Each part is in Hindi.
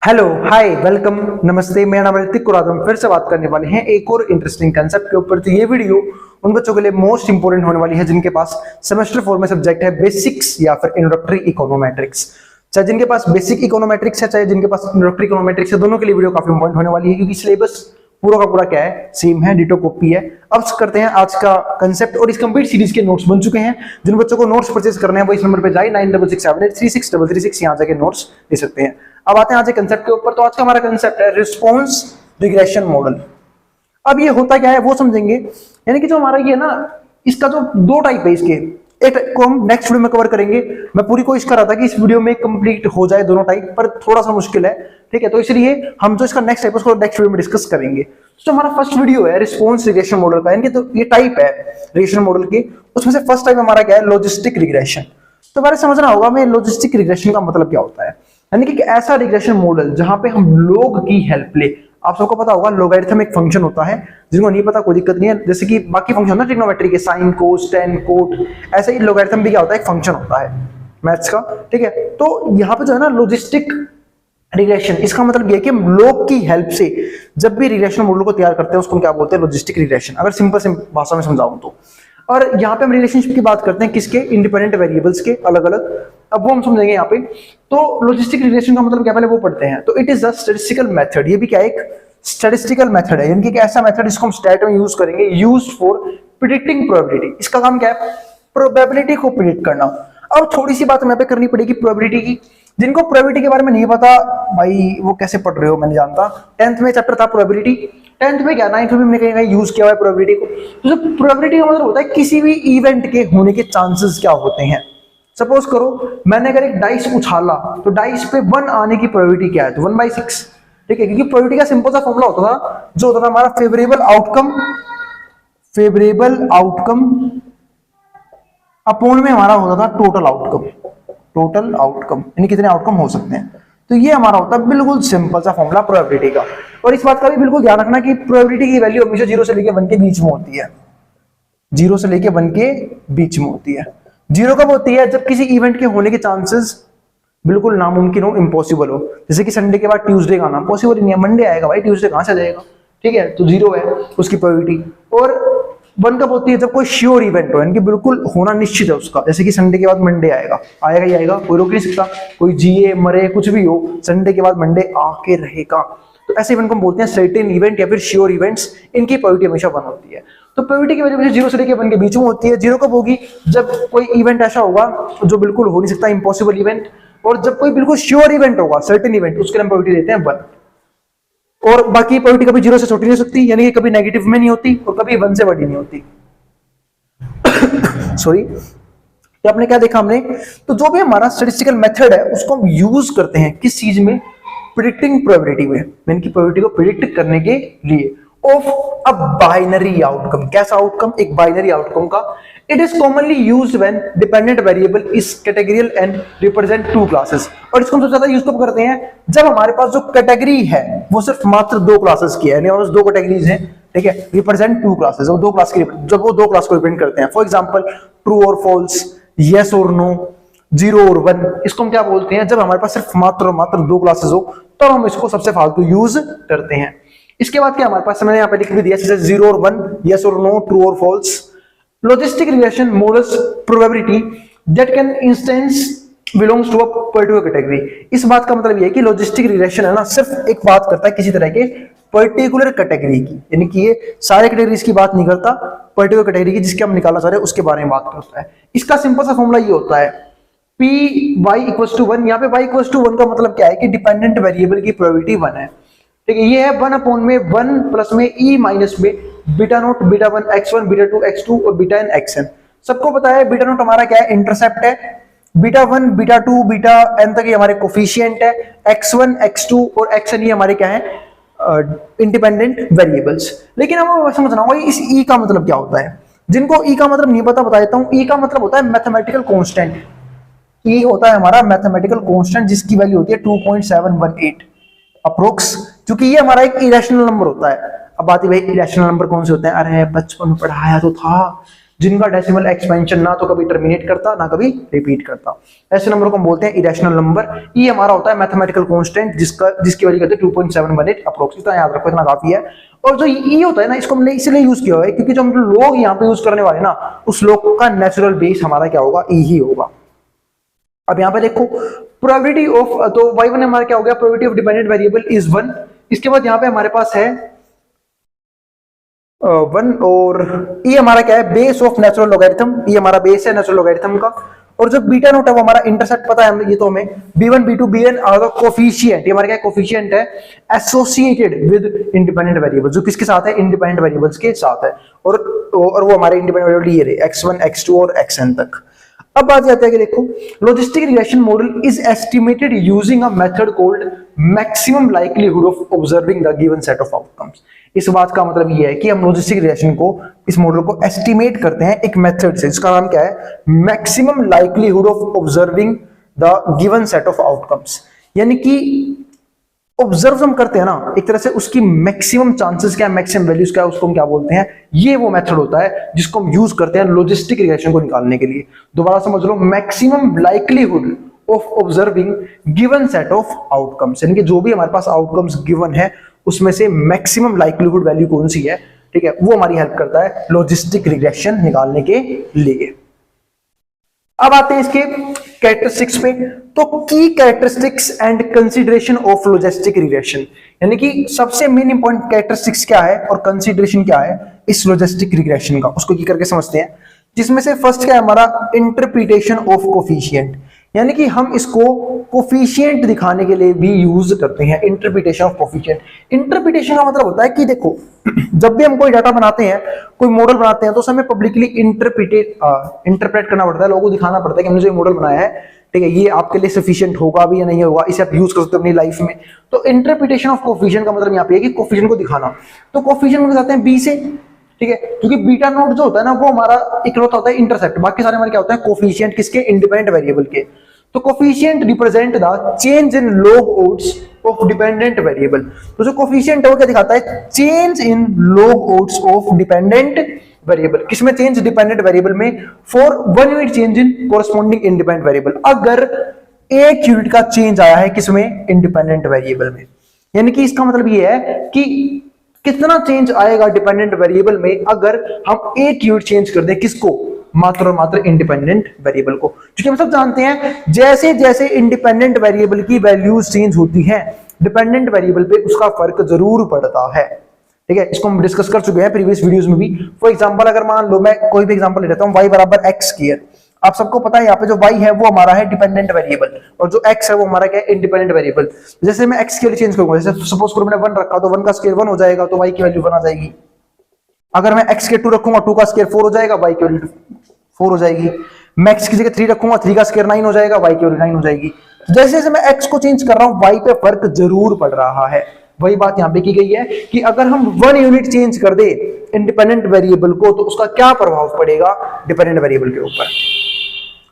हेलो हाय वेलकम नमस्ते, मेरा नाम ऋतिक और आज हम फिर से बात करने वाले हैं एक और इंटरेस्टिंग कंसेप्ट के ऊपर। तो ये वीडियो उन बच्चों के लिए मोस्ट इंपोर्टेंट होने वाली है जिनके पास सेमेस्टर 4 में सब्जेक्ट है बेसिक्स या फिर इंट्रोडक्टरी इकोनोमेट्रिक्स। चाहे जिनके पास बेसिक इकोनोमेट्रिक्स है चाहे जिनके पास इंट्रोडक्टरी इकोनोमेट्रिक्स है, दोनों के लिए वीडियो काफी इंपॉर्टेंट होने वाली है क्योंकि सिलेबस पूरा का पूरा क्या है, सेम है, डिटो कॉपी है। अब करते हैं आज का कंसेप्ट और इस कंप्लीट सीरीज के नोट्स बन चुके हैं। जिन बच्चों को नोट्स परचेज करने हैं वो इस नंबर पे जाए 9667836336 यहाँ जाके नोट्स ले सकते हैं। अब आते हैं आज के कंसेप्ट के ऊपर। तो आज का हमारा कंसेप्ट है रिस्पॉन्स रिग्रेशन मॉडल। अब ये होता क्या है वो समझेंगे, यानी कि जो हमारा ये ना, इसका जो दो टाइप है, इसके एक को हम नेक्स्ट वीडियो में कवर करेंगे। मैं पूरी कोशिश कर रहा था कि इस वीडियो में कंप्लीट हो जाए दोनों टाइप, पर थोड़ा सा मुश्किल है, ठीक है। तो इसलिए हम जो इसका नेक्स्ट टाइप है उसको नेक्स्ट वीडियो में डिस्कस करेंगे। तो हमारा फर्स्ट वीडियो है रिस्पॉन्स रिग्रेशन मॉडल का, यानी तो ये टाइप है रिग्रेशन मॉडल की, उसमें से फर्स्ट टाइप हमारा क्या है, लॉजिस्टिक रिग्रेशन। तो हमारे समझना होगा हमें लॉजिस्टिक रिग्रेशन का मतलब क्या होता है, यानी कि ऐसा रिग्रेशन मॉडल जहां पे हम लोग की हेल्प ले। आप सबको पता होगा लोगरिथम एक फंक्शन होता है, जिनको नहीं पता कोई दिक्कत नहीं है, जैसे कि बाकी फंक्शन होता है ट्रिग्नोमेट्री के, साइन कोस टेन कोट, ऐसे ही लोगरिथम भी क्या होता है, एक फंक्शन होता है मैथ्स का, ठीक है। तो यहाँ पे जो है ना लॉजिस्टिक रिग्रेशन, इसका मतलब ये कि हम लोग की हेल्प से जब भी रिग्रेशन मॉडल को तैयार करते हैं उसको क्या बोलते हैं, लॉजिस्टिक रिग्रेशन, अगर सिंपल भाषा में समझाऊं तो। और यहाँ पे हम रिलेशनशिप की बात करते हैं किसके, इंडिपेंडेंट वेरिएबल्स के अलग अलग, अब वो हम समझेंगे यहाँ पे। तो लॉजिस्टिक रिग्रेशन का मतलब क्या, पहले वो पढ़ते हैं। तो it is a statistical method, ये भी क्या एक स्टैटिस्टिकल मेथड है, यानी कि ऐसा मेथड जिसको हम स्टैट में यूज करेंगे, यूज्ड फॉर प्रिडिक्टिंग प्रोबेबिलिटी। इसका काम क्या है, प्रोबेबिलिटी को प्रिडिक्ट करना। अब थोड़ी सी बात यहाँ पे करनी पड़ेगी प्रोबेबिलिटी की। जिनको प्रोबेबिलिटी के बारे में नहीं पता भाई वो कैसे पढ़ रहे हो, मैं नहीं जानता। 10th में चैप्टर था प्रोबेबिलिटी, 10th में क्या 9th में हमने कहीं कहीं यूज किया हुआ है प्रोबेबिलिटी को। तो जो प्रोबेबिलिटी का मतलब होता है किसी भी इवेंट के होने के चांसेस क्या होते हैं। सपोज करो मैंने अगर एक डाइस उछाला तो डाइस पे 1 आने की प्रोबेबिलिटी क्या है, तो 1/6, ठीक है। क्योंकि प्रोबेबिलिटी का सिंपल सा फॉर्मूला होता था, जो होता था हमारा फेवरेबल आउटकम अपॉन में हमारा होता था टोटल आउटकम, यानी कितने आउटकम हो सकते हैं। तो ये हमारा होता है बिल्कुल सिंपल सा फॉर्मूला प्रोबेबिलिटी का। और इस बात का भी बिल्कुल ध्यान रखना कि प्रोबेबिलिटी की वैल्यू हमेशा 0 से लेकर 1 के बीच में होती है, 0 से लेकर 1 के बीच में होती है। 0 कब होती है, जब किसी इवेंट के होने के चांसेस बिल्कुल नामुमकिन हो, इम्पॉसिबल हो। जैसे कि संडे के बाद ट्यूसडे का आना पॉसिबल ही नहीं है, मंडे आएगा भाई, ट्यूसडे कहां से जाएगा, ठीक है। तो 0 है उसकी प्रोबेबिलिटी। और 1 कब होती है, जब कोई श्योर इवेंट हो, यानी कि बिल्कुल होना निश्चित है उसका, जैसे कि संडे के बाद मंडे आएगा ही आएगा, कोई रोक नहीं सकता, कोई जिए मरे कुछ भी हो, संडे के बाद मंडे आके रहेगा। तो ऐसे इवेंट को हम बोलते हैं सर्टेन इवेंट या फिर श्योर इवेंट्स, इनकी प्रोबेबिलिटी हमेशा 1 होती है। तो प्रोबेबिलिटी की वैल्यू हमेशा 0 से लेकर 1 के बीच में होती है। 0 कब होगी, जब कोई इवेंट ऐसा होगा जो बिल्कुल हो नहीं सकता, इम्पॉसिबल इवेंट, और जब कोई बिल्कुल श्योर इवेंट होगा, सर्टेन इवेंट, उसके हम प्रोबेबिलिटी देते हैं 1। और बाकी प्रोबेबिलिटी कभी 0 से छोटी नहीं हो सकती, यानी कि कभी नेगेटिव में नहीं होती और कभी 1 से बड़ी नहीं होती। सॉरी, तो आपने क्या देखा हमने, तो जो भी हमारा स्टैटिस्टिकल मेथड है उसको हम यूज करते हैं किस चीज में, प्रिडिक्टिंग प्रोबेबिलिटी में, यानी कि प्रोबेबिलिटी को प्रिडिक्ट करने के लिए ऑफ अ बाइनरी आउटकम। कैसा आउटकम, एक बाइनरी आउटकम का। It is commonly used when dependent variable is categorical and represent 2 classes. और इसको हम सबसे ज्यादा यूज कब करते हैं, जब हमारे पास जो कैटेगरी है वो सिर्फ मात्र 2 क्लासेस की है, यानी 2 कैटेगरीज हैं, ठीक है, रिप्रेजेंट 2 क्लासेस, वो 2 क्लास की, जब वो 2 क्लास को रिप्रेजेंट करते हैं। फॉर एग्जांपल ट्रू और फॉल्स, यस और नो, 0 और 1, इसको हम क्या बोलते हैं, जब हमारे पास सिर्फ मात्र 2 क्लासेस हो तो हम इसको सबसे फालतू यूज करते हैं। इसके बाद क्या हमारे पास, मैंने यहाँ पे लिख भी दिया, जैसे 0 और 1, यस और नो, ट्रू और false. Logistic regression models probability that can instance belongs to a particular category. इस बात का मतलब ये है कि लॉजिस्टिक रिग्रेशन है ना, सिर्फ एक बात करता है किसी तरह के पर्टिकुलर कैटेगरी की, यानी कि ये सारे कैटेगरीज की बात नहीं करता, पर्टिकुलर कैटेगरी की जिसके हम निकालना चाह रहे हैं उसके बारे में बात करता है। इसका सिंपल सा फॉर्मूला ये होता है Py = 1। यहाँ पे y = 1 का मतलब क्या है कि डिपेंडेंट वेरिएबल की प्रोबेबिलिटी 1 है, ठीक है। ये है 1 अपॉन में 1 प्लस में e माइनस में beta note, beta 1 x1, beta 2 x2 और बीटा n xn। सबको पता है बीटा नोट हमारा क्या है, इंटरसेप्ट है। बीटा 1, बीटा 2, बीटा n तक ये हमारे कोफिशिएंट है। x1, x2 और xn ये हमारे क्या है, इंडिपेंडेंट वेरिएबल्स। लेकिन हमें समझना होगा इस e का मतलब क्या होता है। जिनको e का मतलब नहीं पता बता देता हूं। e का मतलब होता है मैथमेटिकल कांस्टेंट। e होता है हमारा मैथमेटिकल कांस्टेंट जिसकी वैल्यू होती है 2.718 अप्रोक्स, क्योंकि ये हमारा एक इरेशनल नंबर होता है। अब बात है भाई इरेशनल नंबर कौन से होते हैं, अरे बचपन में पढ़ाया तो था, जिनका डेसिमल एक्सपेंशन ना तो कभी टर्मिनेट करता ना कभी रिपीट करता। ऐसे नंबर को हम बोलते हैं इरेशनल नंबर। ये हमारा होता है मैथमेटिकल कांस्टेंट जिसकी वैल्यू कहते हैं 2.718 अप्रोक्स। इतना याद रखो, इतना काफी है। और जो ई होता है ना, इसको हमने इसलिए यूज किया है क्योंकि जो हम लोग यहाँ पे यूज करने वाले ना, उस लोग का नेचुरल बेस हमारा क्या होगा, ई ही होगा। अब यहाँ पे देखो प्रोबेबिलिटी ऑफ, तो y1 हमारा क्या हो गया, probability of dependent variable is 1। इसके बाद यहाँ पे हमारे पास है 1 और ये हमारा क्या है, बेस ऑफ नेचुरल लॉगरिथम। ये हमारा बेस है नेचुरल लॉगरिथम का। और जो बीटा नोट है वो हमारा इंटरसेप्ट पता है, ये तो हमें b1 b2 bn और कोफिशिएंट, ये हमारा क्या कोफिशिएंट है एसोसिएटेड विद इंडिपेंडेंट वेरिएबल, जो किसके साथ है, इंडिपेंडेंट वेरिएबल्स के साथ है। और वो हमारे इंडिपेंडेंट वेरिएबल ये रहे x1 x2 और xn तक। अब बात आती है कि देखो logistic regression model is estimated using a method called maximum likelihood of observing the given set of outcomes. इस बात का मतलब ये है कि हम लॉजिस्टिक रिग्रेशन को, इस मॉडल को एस्टिमेट करते हैं एक मेथड से, जिसका नाम क्या है, maximum likelihood of observing the given set of outcomes. यानी कि ऑब्जर्व हम करते हैं ना, एक तरह से उसकी मैक्सिमम चांसेस क्या है, मैक्सिमम वैल्यूज क्या है, उसको हम क्या बोलते हैं, ये वो मेथड होता है जिसको हम यूज करते हैं लॉजिस्टिक रिग्रेशन को निकालने के लिए। दोबारा समझ लो, maximum likelihood of observing given set of outcomes, यानी कि जो भी हमारे पास आउटकम्स गिवन है उसमें से मैक्सिमम लाइक्लीहुड वैल्यू कौन सी है, ठीक है, वो हमारी हेल्प करता है लॉजिस्टिक रिग्रेशन निकालने के लिए। अब आते हैं इसके कैरेक्टरिस्टिक्स पे। तो की characteristics and consideration of logistic regression, यानी कि सबसे मेन इंपॉर्टेंट कैरेक्टरिस्टिक्स क्या है और कंसीडरेशन क्या है इस लॉजिस्टिक रिग्रेशन का, उसको की करके समझते हैं। जिसमें से फर्स्ट क्या है हमारा, इंटरप्रिटेशन ऑफ कोफिशिएंट, यानी कि हम इसको कोफिशिएंट दिखाने के लिए भी यूज करते हैं, इंटरप्रिटेशन ऑफ कोफिशिएंट। इंटरप्रिटेशन का मतलब होता है कि देखो जब भी हम कोई डाटा बनाते हैं, कोई मॉडल बनाते हैं, तो हमें पब्लिकली इंटरप्रेट करना पड़ता है, लोगों को दिखाना पड़ता है कि हमने जो मॉडल बनाया है, ठीक है, ये आपके लिए सफिशिएंट होगा भी या नहीं होगा, इसे आप यूज कर सकते हो अपनी लाइफ में। तो इंटरप्रिटेशन ऑफ कोफिशिएंट का मतलब यहाँ पे है कि कोफिशिएंट को दिखाना। तो कोफिशिएंट को बताते हैं बी से, ठीक है, क्योंकि बीटा नोट जो होता है ना, वो हमारा इकलौता होता है इंटरसेप्ट, बाकी सारे हमारे क्या होता है कोफिशिएंट, किसके, इंडिपेंडेंट वेरिएबल के। तो coefficient represent the change in log odds of dependent variable. तो जो कोफिशिएंट है वो क्या दिखाता है, change in log odds of dependent variable. किसमें चेंज, डिपेंडेंट वेरिएबल में, for 1 unit change in corresponding independent variable. अगर 1 यूनिट का चेंज आया है किसमें, इंडिपेंडेंट वेरिएबल में। यानी कि इसका मतलब ये है कि कितना चेंज आएगा डिपेंडेंट वेरिएबल में अगर हम 1 यूनिट चेंज कर दें, किसको, मात्र और मात्र इंडिपेंडेंट वेरिएबल को। क्योंकि हम सब जानते हैं जैसे जैसे इंडिपेंडेंट वेरिएबल की वैल्यूज चेंज होती हैं, डिपेंडेंट वेरिएबल पे उसका फर्क जरूर पड़ता है, ठीक है। इसको हम डिस्कस कर चुके हैं प्रीवियस वीडियोस में भी। फॉर एग्जांपल अगर मान लो मैं कोई भी एग्जांपल ले लेता हूं, y बराबर x स्क्वायर। आप सबको पता है यहाँ पे जो y है वो हमारा है डिपेंडेंट वेरिएबल और जो x है वो हमारा क्या है, इंडिपेंडेंट वेरिएबल। जैसे मैं x के लिए चेंज करूंगा, जैसे सपोज करो मैंने 1 रखा, तो 1 का स्क्वायर 1 हो जाएगा, तो y की वैल्यू 1 आ जाएगी। अगर मैं x के 2 रखूंगा, 2 का स्क्वायर 4 हो जाएगा, y की वैल्यू 4 हो जाएगी। मैं x की जगह 3 रखूंगा, 3 का स्क्वायर 9 हो जाएगा, y की वैल्यू 9 हो जाएगी। जैसे जैसे मैं x को चेंज कर रहा हूं, y पे फर्क जरूर पड़ रहा है। वही बात यहां पे की गई है कि अगर हम 1 यूनिट चेंज कर दे इंडिपेंडेंट वेरिएबल को, तो उसका क्या प्रभाव पड़ेगा डिपेंडेंट वेरिएबल के ऊपर।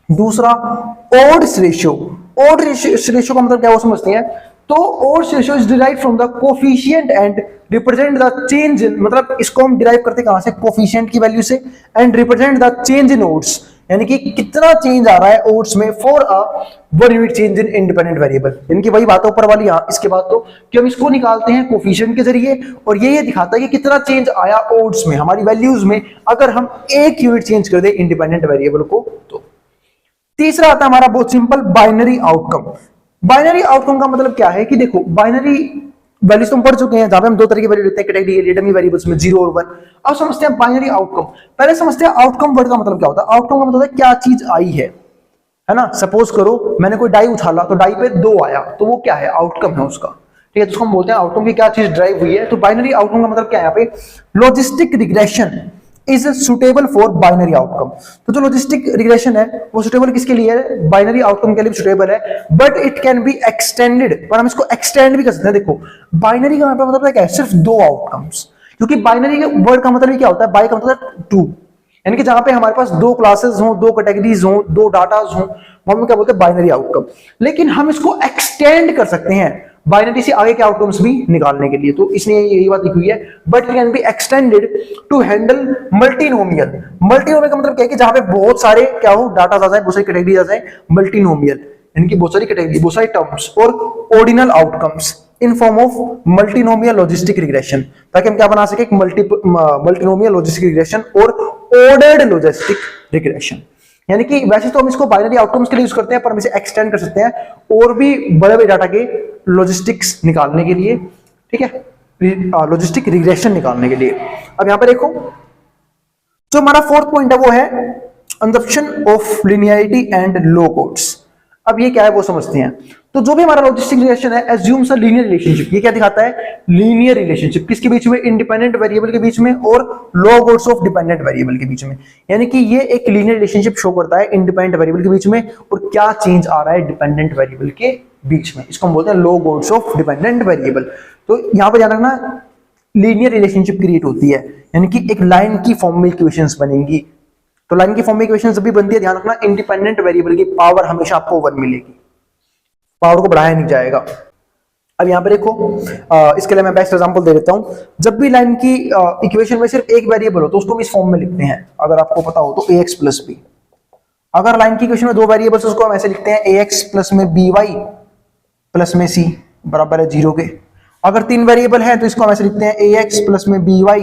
दूसरा, ऑड्स रेशियो। ऑड्स रेशियो का मतलब क्या वो समझते हैं। तो odds ratio is derived from the coefficient and represent the change in, मतलब इसको हम डिराइव करते कहां से, कोफिशिएंट की वैल्यू से, and represent the change in odds, यानी कि कितना चेंज आ रहा है ऑड्स में for a 1 unit change in independent variable. इनकी वही बात है ऊपर वाली, यहां इसके बाद तो कि हम इसको निकालते हैं कोफिशिएंट के जरिए, और ये दिखाता है कि कितना चेंज आया ऑड्स में, हमारी वैल्यूज में, अगर हम 1 यूनिट चेंज कर दे इंडिपेंडेंट वेरिएबल को। तो तीसरा आता है हमारा बहुत simple, binary outcome. Binary outcome का मतलब क्या है कि देखो बाइनरी वैल्यूज तुम पढ़ चुके हैं, जहां पे हम 2 तरह की वैल्यू लेते हैं कैटेगरी डमी वेरिएबल्स में, 0 और 1। अब समझते हैं बाइनरी आउटकम। पहले समझते हैं आउटकम वर्ड का मतलब क्या होता है। आउटकम का मतलब है क्या चीज आई है ना। सपोज करो मैंने कोई डाई उछाला, तो डाई पे 2 आया, तो वो क्या है, आउटकम है उसका, ठीक है। तो उसको हम बोलते हैं आउटकम की क्या चीज ड्राइव हुई है। तो बाइनरी आउटकम का मतलब क्या है यहाँ पे, logistic regression is suitable for binary outcome. तो जो लॉजिस्टिक रिग्रेशन है वो सुटेबल किसके लिए है, बाइनरी आउटकम के लिए भी सुटेबल है, but it can be extended, पर हम इसको एक्सटेंड भी कर सकते हैं। देखो बाइनरी का मतलब क्या है, सिर्फ 2 आउटकम्स, क्योंकि बाइनरी के वर्ड का मतलब क्या होता है, बाई का मतलब 2, यानी कि जहां पे हमारे पास 2 क्लासेस हो, 2 कैटेगरीज हो, 2 डाटाज हो, हम क्या बोलते हैं बाइनरी आउटकम। लेकिन हम इसको एक्सटेंड कर सकते हैं, बाइनरी से आगे के आउटकम्स भी निकालने के लिए। तो इसने यही बात लिखी हुई है, but can be extended to handle multinomial. Multinomial का मतलब क्या है कि जहां पे बहुत सारे क्या हो डाटा आ जाए, बहुत सारी कैटेगरी आ जाए, मल्टीनोमियल इनकी बहुत सारी कैटेगरी, बहुत सारी टर्म्स और ordinal outcomes in form of multinomial logistic regression, ताकि हम क्या बना सके, मल्टीनोमियल लॉजिस्टिक रिग्रेशन और ऑर्डर्ड लॉजिस्टिक रिग्रेशन। यानी कि वैसे तो हम इसको बाइनरी आउटकम्स के लिए यूज करते हैं, पर हम इसे एक्सटेंड कर सकते हैं और भी बड़े बड़े डाटा के लॉजिस्टिक्स निकालने के लिए, ठीक है, लॉजिस्टिक रिग्रेशन निकालने के लिए। अब यहां पर देखो जो हमारा फोर्थ पॉइंट है वो है consumption of linearity and low codes. अब ये क्या है वो समझते हैं। तो जो भी हमारा लॉजिस्टिक रिलेशन है एज्यूम्स अ लीनियर रिलेशनशिप। ये क्या दिखाता है, लीनियर रिलेशनशिप किसके बीच में, इंडिपेंडेंट वेरिएबल के बीच में और log odds of dependent variable के बीच में। यानी कि ये एक लीनियर रिलेशनशिप शो करता है इंडिपेंडेंट वेरिएबल के बीच में और क्या चेंज आ रहा है डिपेंडेंट वेरिएबल के बीच में। इसको हम बोलते हैं log odds of dependent variable. तो यहां पर ध्यान रखना लीनियर रिलेशनशिप क्रिएट होती है, यानी कि एक लाइन की फॉर्म में इक्वेशंस बनेंगी। तो लाइन की फॉर्म में इक्वेशन जब भी बनती है, ध्यान रखना इंडिपेंडेंट वेरिएबल की पावर हमेशा आपको 1 मिलेगी, पावर को बढ़ाया नहीं जाएगा। अब यहां पर देखो इसके लिए मैं बेस्ट एग्जांपल दे देता हूं। जब भी लाइन की इक्वेशन में सिर्फ एक वेरिएबल हो तो उसको हम इस फॉर्म में लिखते हैं, अगर आपको पता हो तो ax प्लस बी। अगर लाइन की इक्वेशन में दो वेरिएबल्स उसको हम ऐसे लिखते हैं ax प्लस में by प्लस में c बराबर है 0 के। अगर 3 वेरिएबल है तो इसको हम ऐसे लिखते हैं ax प्लस में by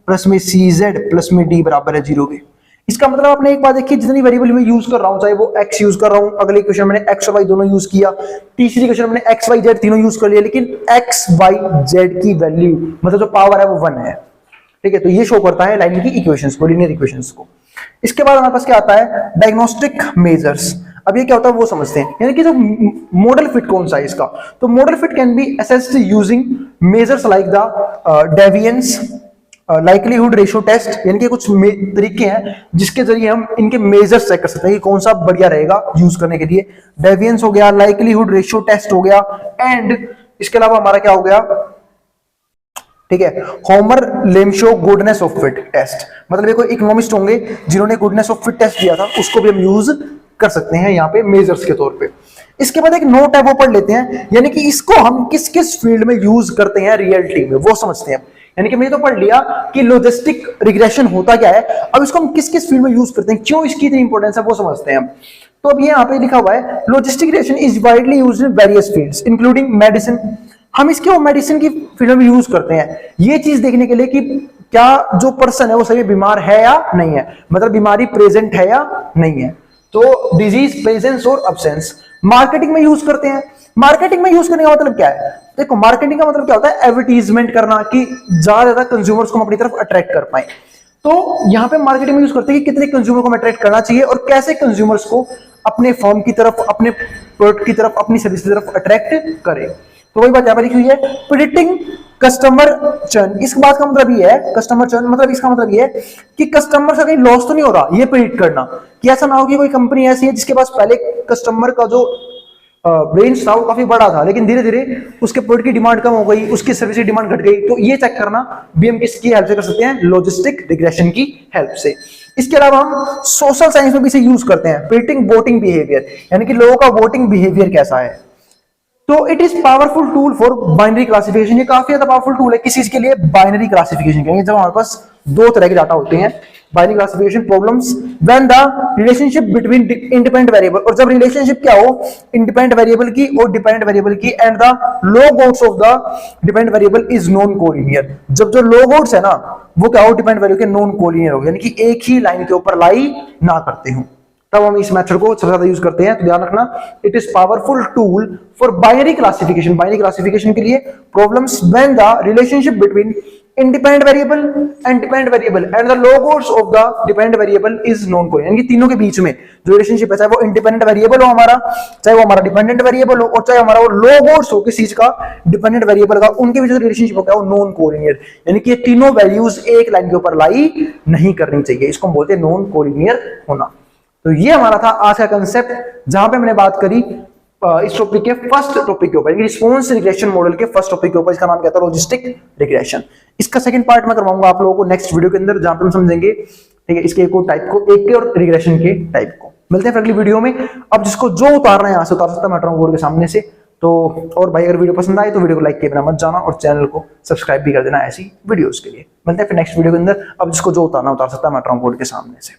प्लस में cz प्लस में d बराबर है 0 के। इसका मतलब आपने एक बात देखी, जितनी वेरिएबल मैं यूज कर रहा हूं, चाहे वो x यूज कर रहा हूं, अगले इक्वेशन मैंने x और y दोनों यूज किया, तीसरी इक्वेशन मैंने x y z तीनों यूज कर लिया, लेकिन x y z की वैल्यू मतलब जो पावर है वो 1 है, ठीक है। तो ये शो करता है लाइन की इक्वेशंस को, लीनियर इक्वेशंस को। इसके बाद हमारे पास क्या आता है, डायग्नोस्टिक मेजर्स। अब ये क्या होता है वो समझते हैं, यानी कि जो मॉडल फिट कौन सा है इसका। तो model fit can be assessed using measures like the deviance, likelihood ratio test, यानी कि कुछ तरीके हैं जिसके जरिए हम इनके मेजर्स चेक कर सकते हैं कि कौन सा बढ़िया रहेगा यूज करने के लिए। डेविएंस हो गया, लाइकलीहुड रेशियो टेस्ट हो गया, एंड इसके अलावा हमारा क्या हो गया, ठीक है, Hosmer Lemeshow goodness of fit test. मतलब देखो इकोनॉमिस्ट होंगे जिन्होंने गुडनेस ऑफ फिट टेस्ट दिया था, उसको भी हम यूज कर सकते हैं यहाँ पे मेजर्स के तौर पे। इसके बाद एक नोट है वो पढ़ लेते हैं, यानी कि इसको हम किस किस फील्ड में यूज करते हैं रियलिटी में वो समझते हैं। यानी कि मैंने तो पढ़ लिया कि लॉजिस्टिक रिग्रेशन होता क्या है, अब इसको हम किस किस फील्ड में यूज करते हैं, क्यों इसकी इतनी इंपॉर्टेंस है वो समझते हैं। तो अब ये यहाँ पे लिखा हुआ है, logistic regression is widely used in various fields including medicine. हम इसके मेडिसिन की फील्ड में यूज करते हैं ये चीज देखने के लिए कि क्या जो पर्सन है वो सही बीमार है या नहीं है, मतलब बीमारी प्रेजेंट है या नहीं है। तो डिजीज प्रेजेंस और अब्सेंस। मार्केटिंग में यूज करते हैं। मार्केटिंग में यूज करने का मतलब क्या है, देखो मार्केटिंग का मतलब क्या होता है, एडवर्टीजमेंट करना, कि ज्यादा कंज्यूमर्स को हम अपनी तरफ अट्रैक्ट कर पाए। तो यहाँ पे मार्केटिंग में यूज करते हैं कि कितने कंज्यूमर को हम अट्रैक्ट करना चाहिए और कैसे कंज्यूमर्स को अपने फर्म की तरफ, अपने प्रोडक्ट की तरफ, अपनी सर्विस की तरफ अट्रैक्ट करे। तो वही बात यहाँ पर लिखी हुई है, प्रेडिक्टिंग कस्टमर चर्न। इस बात का मतलब ये है, कस्टमर चर्न मतलब इसका मतलब ये है कि कस्टमर का कहीं लॉस तो नहीं हो रहा, ये प्रेडिक्ट करना कि ऐसा ना हो कि कोई कंपनी ऐसी है जिसके पास पहले कस्टमर का जो रेंज था वो काफी बड़ा था, लेकिन धीरे धीरे उसके प्रोडक्ट की डिमांड कम हो गई, उसकी सर्विस की डिमांड घट गई। तो ये चेक करना भी हम किसकी हेल्प से कर सकते हैं, लॉजिस्टिक रिग्रेशन की हेल्प से। इसके अलावा हम सोशल साइंस में भी इसे यूज करते हैं, प्रेडिक्टिंग वोटिंग बिहेवियर, यानी कि लोगों का वोटिंग बिहेवियर कैसा है। तो it is powerful tool for binary classification. ये काफी ज्यादा पावरफुल टूल है किस चीज के लिए, बाइनरी क्लासिफिकेशन के लिए। जब हमारे पास दो तरह के डाटा होते हैं, binary classification problems when the relationship between independent variable, और जब रिलेशनशिप क्या हो इंडिपेंडेंट वेरिएबल की और डिपेंडेंट वेरिएबल की, and the log outs of the dependent variable is non collinear. जब जो लॉग आउट्स है ना वो क्या हो, डिपेंडेंट वेरिएबल के नॉन कोलिनियर हो, यानी कि एक ही लाइन के ऊपर लाई ना करते हो, तब हम इस मेथड को सबसे ज्यादा यूज करते हैं। तो ध्यान रखना, it is powerful tool for binary classification. Binary classification के लिए problems when the relationship between independent variable and dependent variable and the log of the dependent variable is non collinear, यानी कि तीनों के बीच में जो रिलेशनशिप है, चाहे वो इंडिपेंडेंट वेरिएबल हो हमारा, चाहे वो हमारा डिपेंडेंट वेरिएबल हो, और चाहे हमारा वो लॉग हो किसी चीज का, डिपेंडेंट वेरिएबल का, उनके बीच जो रिलेशनशिप होता है वो नॉन कोलिनियर, यानी कि ये तीनों वैल्यूज एक लाइन के ऊपर लाई नहीं करनी चाहिए। इसको हम बोलते हैं नॉन कोलिनियर होना। तो ये हमारा था आज का कंसेप्ट, जहां पे हमने बात करी इस टॉपिक के फर्स्ट टॉपिक के ऊपर, रिस्पॉन्स रिग्रेशन मॉडल के फर्स्ट टॉपिक के ऊपर। इसका नाम क्या था, लॉजिस्टिक रिग्रेशन। इसका सेकंड पार्ट मैं करवाऊंगा आप लोगों को नेक्स्ट वीडियो के अंदर, जहां पे हम समझेंगे, ठीक है, इसके एक और टाइप को, एक के और रिग्रेशन के टाइप को। मिलते हैं अगली वीडियो में। अब जिसको जो उतारना है यहां से उतार सकता है, मैं बोर्ड के सामने से तो और भाई अगर वीडियो पसंद आए तो वीडियो को लाइक किए बिना मत जाना और चैनल को सब्सक्राइब भी कर देना ऐसी वीडियोस के लिए। मिलते हैं फिर नेक्स्ट वीडियो के अंदर। अब जिसको जो उतारना उतार सकता है मैं ट्रांसपोर्ट के सामने से।